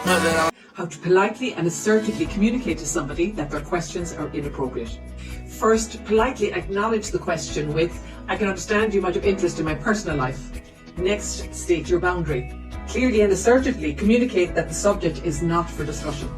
How to politely and assertively communicate to somebody that their questions are inappropriate. First, politely acknowledge the question with, "I can understand you might have interest in my personal life." Next, state your boundary. Clearly and assertively communicate that the subject is not for discussion.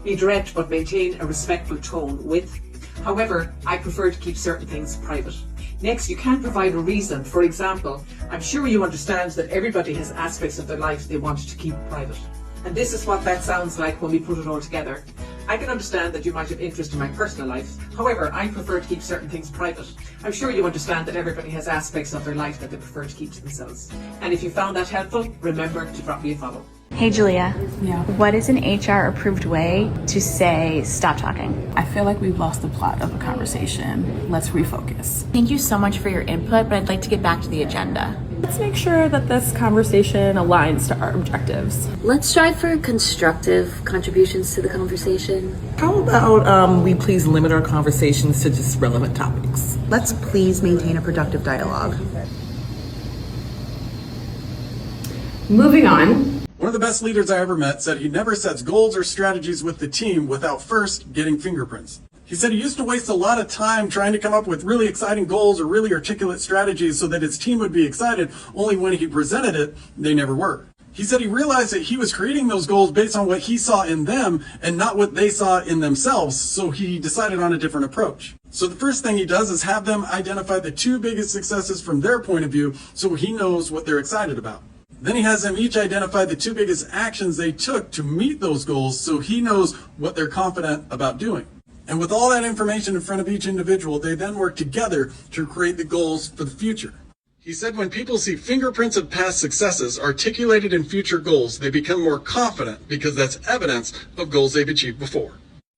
Be direct but maintain a respectful tone with, "However, I prefer to keep certain things private." Next, you can provide a reason. For example, "I'm sure you understand that everybody has aspects of their life they want to keep private. And this is what that sounds like when we put it all together. I can understand that you might have interest in my personal life. However, I prefer to keep certain things private. I'm sure you understand that everybody has aspects of their life that they prefer to keep to themselves." And if you found that helpful, remember to drop me a follow. Hey Julia, Yeah. what is an HR approved way to say stop talking? I feel like we've lost the plot of a conversation. Let's refocus. Thank you so much for your input, but I'd like to get back to the agenda. Let's make sure that this conversation aligns to our objectives. Let's strive for constructive contributions to the conversation. How about we please limit our conversations to just relevant topics? Let's please maintain a productive dialogue. Moving on. One of the best leaders I ever met said he never sets goals or strategies with the team without first getting fingerprints. He said he used to waste a lot of time trying to come up with really exciting goals or really articulate strategies so that his team would be excited, only when he presented it, they never were. He said he realized that he was creating those goals based on what he saw in them and not what they saw in themselves, so he decided on a different approach. So the first thing he does is have them identify the two biggest successes from their point of view so he knows what they're excited about. Then he has them each identify the two biggest actions they took to meet those goals so he knows what they're confident about doing. And with all that information in front of each individual, they then work together to create the goals for the future. He said when people see fingerprints of past successes articulated in future goals, they become more confident because that's evidence of goals they've achieved before.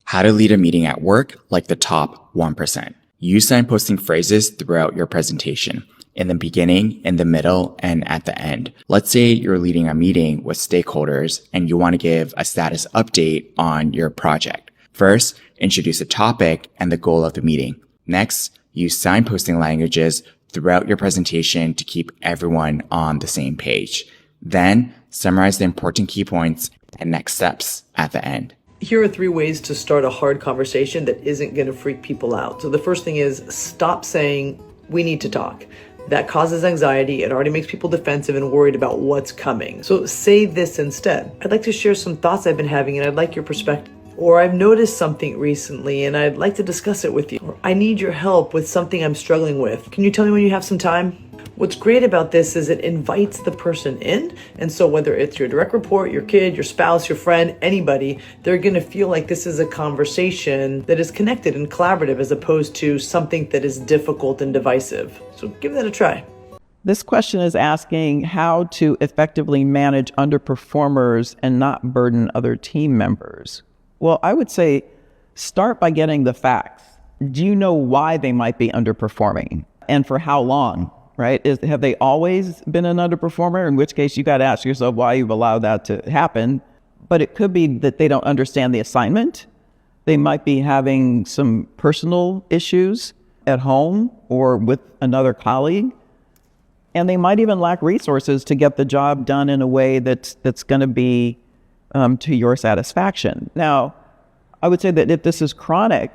How to lead a meeting at work like the top 1%. Use signposting phrases throughout your presentation. In the beginning, in the middle, and at the end. Let's say you're leading a meeting with stakeholders and you want to give a status update on your project. First, introduce the topic and the goal of the meeting. Next, use signposting languages throughout your presentation to keep everyone on the same page. Then, summarize the important key points and next steps at the end. Here are 3 ways to start a hard conversation that isn't going to freak people out. So the first thing is stop saying, "We need to talk." That causes anxiety. It already makes people defensive and worried about what's coming. So say this instead. "I'd like to share some thoughts I've been having and I'd like your perspective." Or "I've noticed something recently and I'd like to discuss it with you." Or "I need your help with something I'm struggling with. Can you tell me when you have some time?" What's great about this is it invites the person in. And so whether it's your direct report, your kid, your spouse, your friend, anybody, they're going to feel like this is a conversation that is connected and collaborative as opposed to something that is difficult and divisive. So give that a try. This question is asking how to effectively manage underperformers and not burden other team members. Well, I would say start by getting the facts. Do you know why they might be underperforming and for how long? Right? Have they always been an underperformer? In which case you got to ask yourself why you've allowed that to happen. But it could be that they don't understand the assignment. They might be having some personal issues at home or with another colleague. And they might even lack resources to get the job done in a way that's going to be to your satisfaction. Now, I would say that if this is chronic,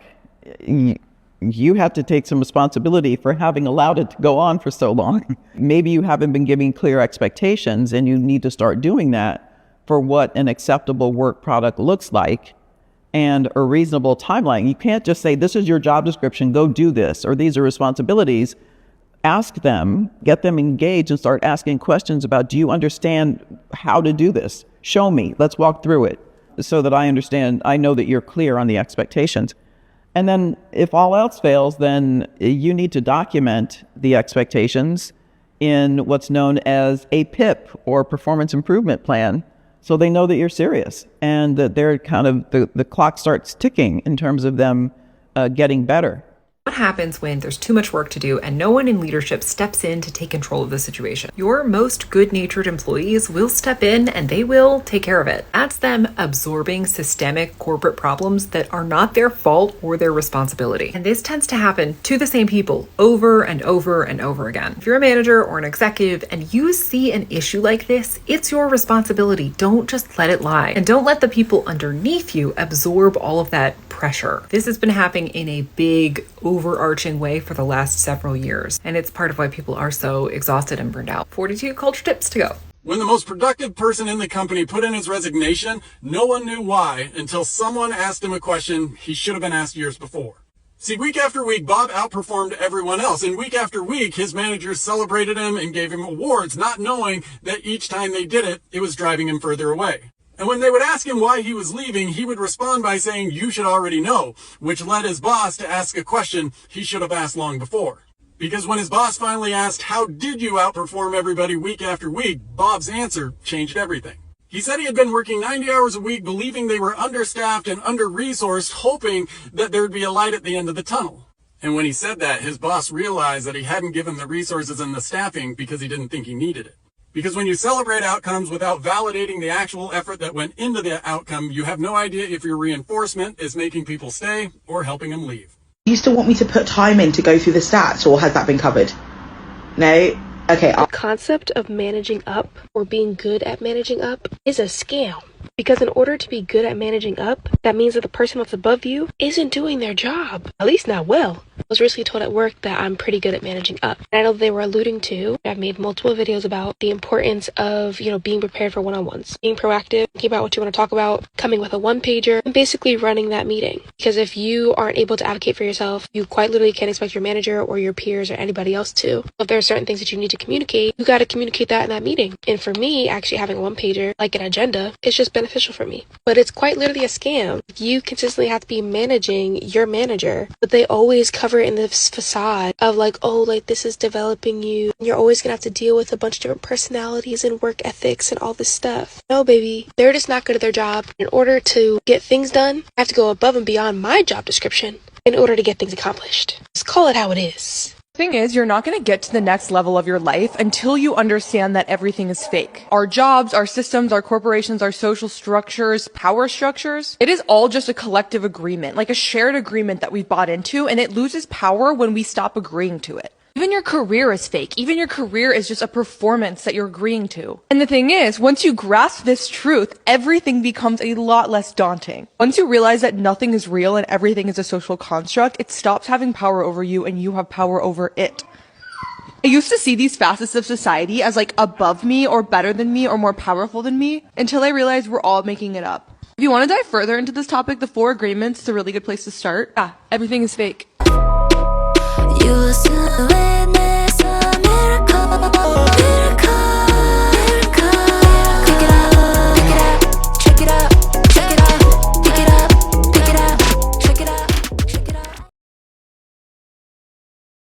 you have to take some responsibility for having allowed it to go on for so long. Maybe you haven't been giving clear expectations and you need to start doing that for what an acceptable work product looks like and a reasonable timeline. You can't just say, "This is your job description, go do this," or "These are responsibilities." Ask them, get them engaged and start asking questions about, "Do you understand how to do this? Show me, let's walk through it so that I understand, I know that you're clear on the expectations." And then if all else fails, then you need to document the expectations in what's known as a PIP or performance improvement plan so they know that you're serious and that they're kind of, the clock starts ticking in terms of them getting better. What happens when there's too much work to do and no one in leadership steps in to take control of the situation? Your most good-natured employees will step in and they will take care of it. That's them absorbing systemic corporate problems that are not their fault or their responsibility. And this tends to happen to the same people over and over and over again. If you're a manager or an executive and you see an issue like this, it's your responsibility. Don't just let it lie. And don't let the people underneath you absorb all of that pressure. This has been happening in a big, overarching way for the last several years. And it's part of why people are so exhausted and burned out. 42 culture tips to go. When the most productive person in the company put in his resignation, no one knew why until someone asked him a question he should have been asked years before. See, week after week, Bob outperformed everyone else, and week after week, his managers celebrated him and gave him awards, not knowing that each time they did it, it was driving him further away. And when they would ask him why he was leaving, he would respond by saying, "You should already know," which led his boss to ask a question he should have asked long before. Because when his boss finally asked, "How did you outperform everybody week after week?" Bob's answer changed everything. He said he had been working 90 hours a week, believing they were understaffed and under-resourced, hoping that there would be a light at the end of the tunnel. And when he said that, his boss realized that he hadn't given the resources and the staffing because he didn't think he needed it. Because when you celebrate outcomes without validating the actual effort that went into the outcome, you have no idea if your reinforcement is making people stay or helping them leave. Do you still want me to put time in to go through the stats, or has that been covered? No? Okay. The concept of managing up or being good at managing up is a scam. Because in order to be good at managing up, that means that the person that's above you isn't doing their job. At least not well. I was recently told at work that I'm pretty good at managing up. And I know they were alluding to, I've made multiple videos about the importance of, being prepared for one-on-ones. Being proactive, thinking about what you want to talk about, coming with a one-pager, and basically running that meeting. Because if you aren't able to advocate for yourself, you quite literally can't expect your manager or your peers or anybody else to. If there are certain things that you need to communicate, you got to communicate that in that meeting. And for me, actually having a one-pager, like an agenda, it's just beneficial for me. But it's quite literally a scam. You consistently have to be managing your manager, but they always cover it in this facade of this is developing you. You're always gonna have to deal with a bunch of different personalities and work ethics and all this stuff. No, baby, they're just not good at their job. In order to get things done, I have to go above and beyond my job description in order to get things accomplished. Just call it how it is. Thing is, you're not going to get to the next level of your life until you understand that everything is fake. Our jobs, our systems, our corporations, our social structures, power structures, it is all just a collective agreement, like a shared agreement that we've bought into, and it loses power when we stop agreeing to it. Even your career is fake. Even your career is just a performance that you're agreeing to. And the thing is, once you grasp this truth, everything becomes a lot less daunting. Once you realize that nothing is real and everything is a social construct, it stops having power over you and you have power over it. I used to see these facets of society as above me or better than me or more powerful than me until I realized we're all making it up. If you want to dive further into this topic, the 4 agreements is a really good place to start. Everything is fake. You